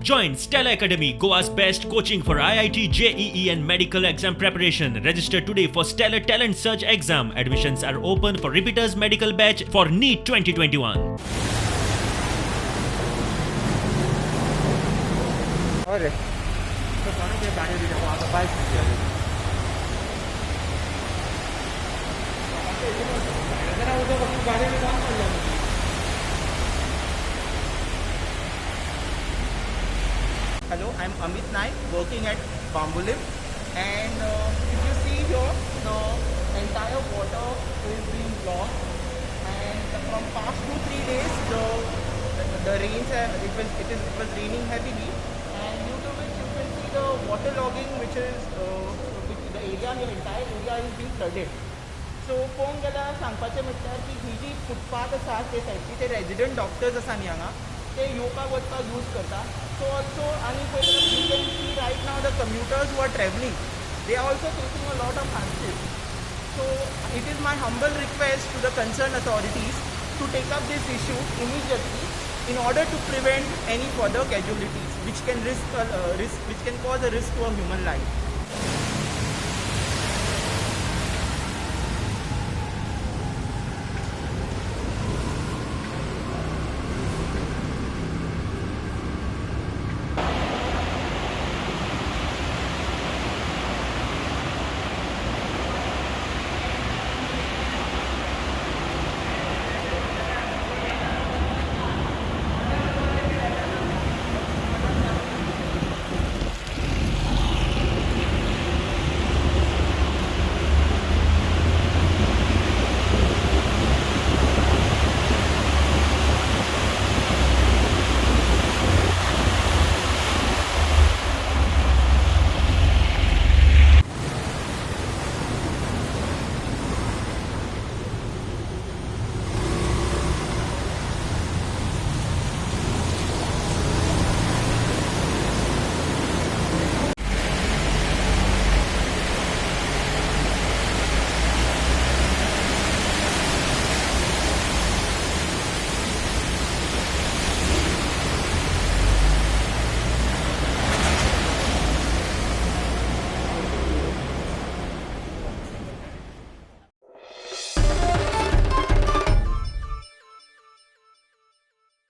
Join Stella Academy, Goa's best coaching for IIT, JEE and medical exam preparation. Register today for Stellar Talent Search exam. Admissions are open for repeaters medical batch for NEET 2021. अरे तो कौन के गाड़ी भी जाओ आगे bike से जरा उधर वक्त गाड़ी में काम कर लो Hello, I'm Amit Naik, working at Bambulim, and if you see here, the entire water is being blocked, and from past 2-3 days, the rains it was raining heavily, and due to which you can see the waterlogging, which is the area, the entire area is being flooded. So, पळोवंक गेल्यार सांगपाचें म्हटल्यार की ही जी footpath आसा ते सायडची ते resident doctors आसा न्ही हांगा ते येवपाक वचपाक यूज करता. So also and you can see right now the commuters who are travelling, they are also facing a lot of hardships. So it is my humble request to the concerned authorities to take up this issue immediately in order to prevent any further casualties which can cause a risk to a human life.